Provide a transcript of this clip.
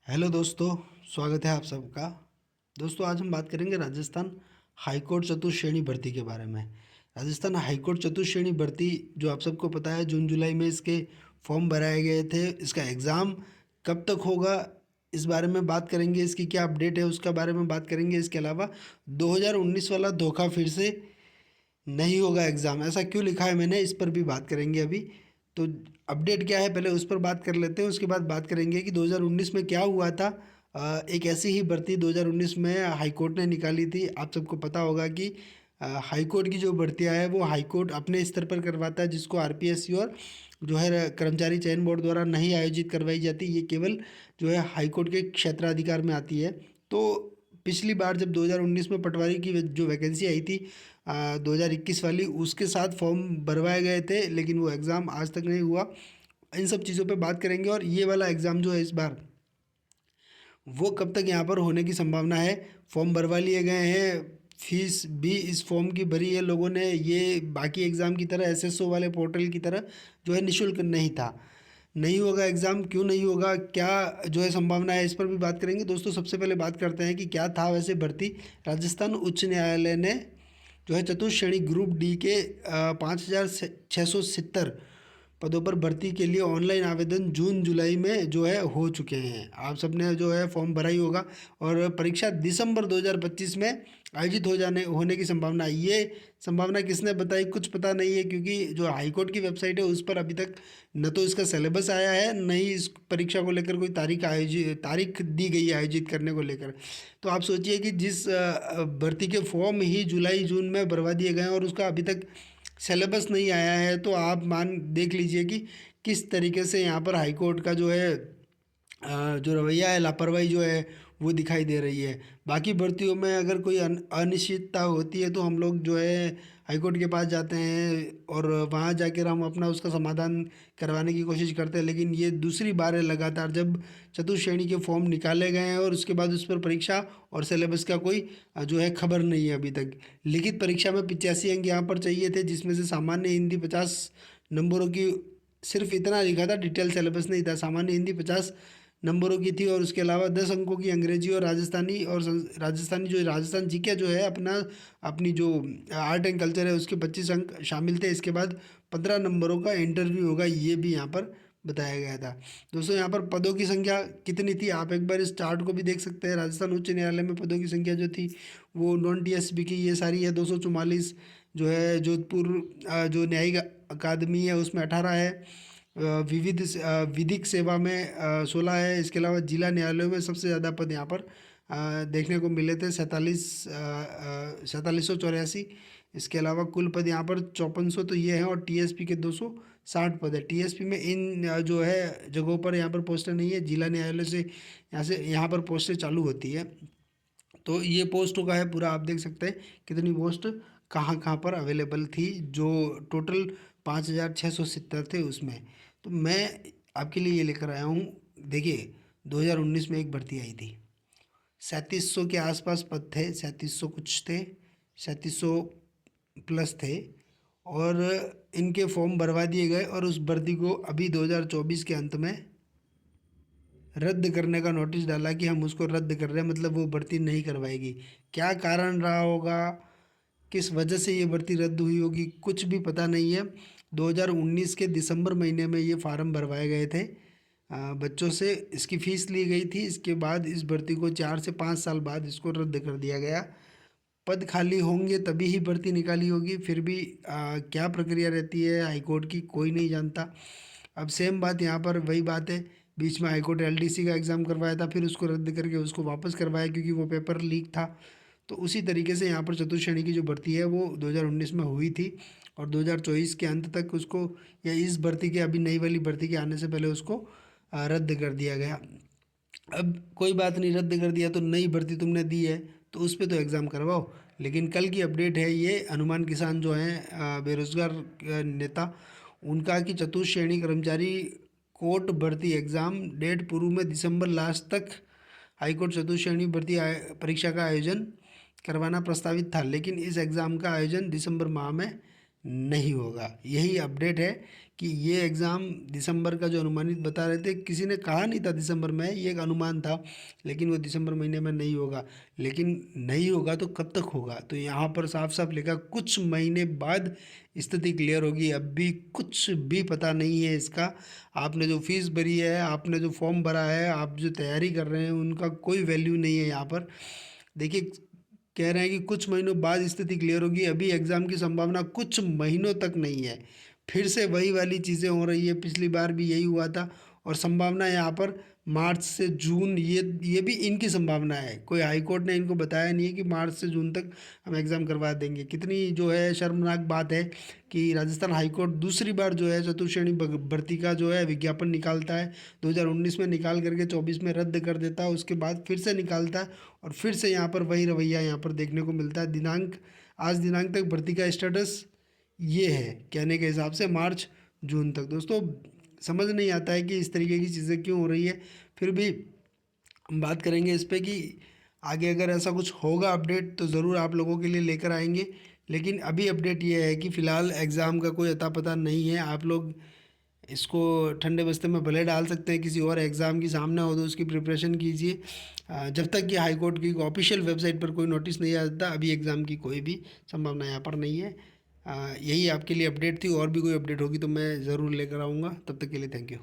Hello दोस्तों, स्वागत है आप सबका। दोस्तों, आज हम बात करेंगे राजस्थान हाईकोर्ट चतुश्रेणी भर्ती के बारे में। राजस्थान हाईकोर्ट चतुश्रेणी भर्ती, जो आप सबको पता है, जून जुलाई में इसके फॉर्म भराए गए थे। इसका एग्ज़ाम कब तक होगा, इस बारे में बात करेंगे। इसकी क्या अपडेट है उसका बारे में बात करेंगे। इसके अलावा 2019 वाला धोखा फिर से नहीं होगा एग्ज़ाम, ऐसा क्यों लिखा है मैंने, इस पर भी बात करेंगे अभी। तो अपडेट क्या है, पहले उस पर बात कर लेते हैं। उसके बाद बात करेंगे कि 2019 में क्या हुआ था। एक ऐसी ही भर्ती 2019 में हाई कोर्ट ने निकाली थी। आप सबको पता होगा कि हाई कोर्ट की जो भर्तियां हैं वो हाई कोर्ट अपने स्तर पर करवाता है, जिसको आरपीएससी और जो है कर्मचारी चयन बोर्ड द्वारा नहीं आयोजित करवाई जाती। ये केवल जो है हाई कोर्ट के क्षेत्राधिकार में आती है। तो पिछली बार जब 2019 में पटवारी की जो वैकेंसी आई थी 2021 वाली, उसके साथ फॉर्म भरवाए गए थे, लेकिन वो एग्ज़ाम आज तक नहीं हुआ। इन सब चीज़ों पे बात करेंगे। और ये वाला एग्ज़ाम जो है इस बार, वो कब तक यहाँ पर होने की संभावना है। फॉर्म भरवा लिए गए हैं, फीस भी इस फॉर्म की भरी है लोगों ने। ये बाकी एग्ज़ाम की तरह एसएसओ वाले पोर्टल की तरह जो है निःशुल्क नहीं था। नहीं होगा एग्ज़ाम, क्यों नहीं होगा, क्या जो है संभावना है, इस पर भी बात करेंगे। दोस्तों, सबसे पहले बात करते हैं कि क्या था वैसे भर्ती। राजस्थान उच्च न्यायालय ने जो है चतुश्रेणी ग्रुप डी के 5,670 पदों पर भर्ती के लिए ऑनलाइन आवेदन जून जुलाई में जो है हो चुके हैं। आप सबने जो है फॉर्म भरा ही होगा। और परीक्षा दिसंबर 2025 में आयोजित होने की संभावना है। ये संभावना किसने बताई, कुछ पता नहीं है, क्योंकि जो हाईकोर्ट की वेबसाइट है उस पर अभी तक न तो इसका सिलेबस आया है, न ही इस परीक्षा को लेकर कोई तारीख दी गई है आयोजित करने को लेकर। तो आप सोचिए कि जिस भर्ती के फॉर्म ही जुलाई जून में भरवा दिए गए हैं और उसका अभी तक सिलेबस नहीं आया है, तो आप मान देख लीजिए कि किस तरीके से यहाँ पर हाई कोर्ट का जो है जो रवैया है, लापरवाही जो है वो दिखाई दे रही है। बाकी भर्तियों में अगर कोई अनिश्चितता होती है तो हम लोग जो है हाईकोर्ट के पास जाते हैं और वहाँ जाकर हम अपना उसका समाधान करवाने की कोशिश करते हैं। लेकिन ये दूसरी बार है लगातार जब चतुश्रेणी के फॉर्म निकाले गए हैं और उसके बाद उस पर परीक्षा और सिलेबस का कोई जो है खबर नहीं है अभी तक। लिखित परीक्षा में 85 अंक यहाँ पर चाहिए थे, जिसमें से सामान्य हिंदी 50 नंबरों की, सिर्फ इतना लिखा था, डिटेल सिलेबस नहीं था। सामान्य हिंदी 50 नंबरों की थी और उसके अलावा 10 अंकों की अंग्रेजी और राजस्थानी जो राजस्थान जीके जो है अपनी जो आर्ट एंड कल्चर है उसके 25 अंक शामिल थे। इसके बाद 15 नंबरों का इंटरव्यू होगा, ये भी यहाँ पर बताया गया था। दोस्तों, यहाँ पर पदों की संख्या कितनी थी, आप एक बार इस चार्ट को भी देख सकते हैं। राजस्थान उच्च न्यायालय में पदों की संख्या जो थी वो नॉन टीएसपी की ये सारी है 244। जो है जोधपुर जो न्यायिक अकादमी है उसमें 18 है। विधिक सेवा में 16 है। इसके अलावा जिला न्यायालयों में सबसे ज़्यादा पद यहाँ पर देखने को मिले थे, 4784। इसके अलावा कुल पद यहाँ पर 5400 तो ये हैं, और टीएसपी के 260 पद है। टीएसपी में इन जो है जगहों पर यहाँ पर पोस्टें नहीं है, जिला न्यायालय से यहाँ पर पोस्टें चालू होती है। तो ये पोस्टों का है पूरा, आप देख सकते हैं कितनी पोस्ट कहाँ कहाँ पर अवेलेबल थी, जो टोटल 5,670 थे उसमें। तो मैं आपके लिए ये लेकर आया हूँ। देखिए, 2019 में एक भर्ती आई थी, 3700 के आसपास पद थे, 3700 कुछ थे, 3700 प्लस थे। और इनके फॉर्म भरवा दिए गए और उस भर्ती को अभी 2024 के अंत में रद्द करने का नोटिस डाला कि हम उसको रद्द कर रहे हैं, मतलब वो भर्ती नहीं करवाएगी। क्या कारण रहा होगा, किस वजह से ये भर्ती रद्द हुई होगी, कुछ भी पता नहीं है। 2019 के दिसंबर महीने में ये फार्म भरवाए गए थे बच्चों से, इसकी फ़ीस ली गई थी। इसके बाद इस भर्ती को 4 से 5 साल बाद इसको रद्द कर दिया गया। पद खाली होंगे तभी ही भर्ती निकाली होगी। फिर भी क्या प्रक्रिया रहती है हाईकोर्ट की, कोई नहीं जानता। अब सेम बात यहाँ पर वही बात है, बीच में हाईकोर्ट एलडीसी का एग्ज़ाम करवाया था, फिर उसको रद्द करके उसको वापस करवाया क्योंकि वो पेपर लीक था। तो उसी तरीके से यहाँ पर चतुश्रेणी की जो भर्ती है वो 2019 में हुई थी और 2024 के अंत तक उसको, या इस भर्ती के अभी नई वाली भर्ती के आने से पहले उसको रद्द कर दिया गया। अब कोई बात नहीं, रद्द कर दिया तो नई भर्ती तुमने दी है तो उस पर तो एग्ज़ाम करवाओ। लेकिन कल की अपडेट है ये, हनुमान किसान जो हैं बेरोजगार नेता, उनका कि चतुश्रेणी कर्मचारी कोर्ट भर्ती एग्ज़ाम डेट पूर्व में दिसंबर लास्ट तक हाईकोर्ट चतुश्रेणी भर्ती परीक्षा का आयोजन करवाना प्रस्तावित था, लेकिन इस एग्ज़ाम का आयोजन दिसंबर माह में नहीं होगा। यही अपडेट है कि ये एग्ज़ाम दिसंबर का जो अनुमानित बता रहे थे, किसी ने कहा नहीं था दिसंबर में, ये एक अनुमान था, लेकिन वो दिसंबर महीने में नहीं होगा। लेकिन नहीं होगा तो कब तक होगा? तो यहाँ पर साफ साफ लिखा कुछ महीने बाद स्थिति क्लियर होगी। अब भी कुछ भी पता नहीं है इसका। आपने जो फीस भरी है, आपने जो फॉर्म भरा है, आप जो तैयारी कर रहे हैं, उनका कोई वैल्यू नहीं है यहाँ पर। देखिए, कह रहे हैं कि कुछ महीनों बाद स्थिति क्लियर होगी। अभी एग्ज़ाम की संभावना कुछ महीनों तक नहीं है। फिर से वही वाली चीज़ें हो रही है, पिछली बार भी यही हुआ था। और संभावना यहाँ पर मार्च से जून, ये भी इनकी संभावना है। कोई हाई कोर्ट ने इनको बताया नहीं है कि मार्च से जून तक हम एग्ज़ाम करवा देंगे। कितनी जो है शर्मनाक बात है कि राजस्थान हाई कोर्ट दूसरी बार जो है चतुर्श्रेणी भर्ती का जो है विज्ञापन निकालता है। 2019 में निकाल करके 24 में रद्द कर देता है, उसके बाद फिर से निकालता है और फिर से यहाँ पर वही रवैया यहाँ पर देखने को मिलता है। आज दिनांक तक भर्ती का स्टेटस ये है, कहने के हिसाब से मार्च जून तक। दोस्तों, समझ नहीं आता है कि इस तरीके की चीज़ें क्यों हो रही है। फिर भी हम बात करेंगे इस पे कि आगे अगर ऐसा कुछ होगा अपडेट तो ज़रूर आप लोगों के लिए लेकर आएंगे। लेकिन अभी अपडेट ये है कि फ़िलहाल एग्ज़ाम का कोई अता पता नहीं है। आप लोग इसको ठंडे बस्ते में भले डाल सकते हैं, किसी और एग्ज़ाम की सामने हो तो उसकी प्रिपरेशन कीजिए। जब तक कि हाई कोर्ट की ऑफिशियल वेबसाइट पर कोई नोटिस नहीं आता, अभी एग्ज़ाम की कोई भी संभावना यहाँ पर नहीं है। यही आपके लिए अपडेट थी। और भी कोई अपडेट होगी तो मैं ज़रूर लेकर आऊँगा। तब तक के लिए थैंक यू।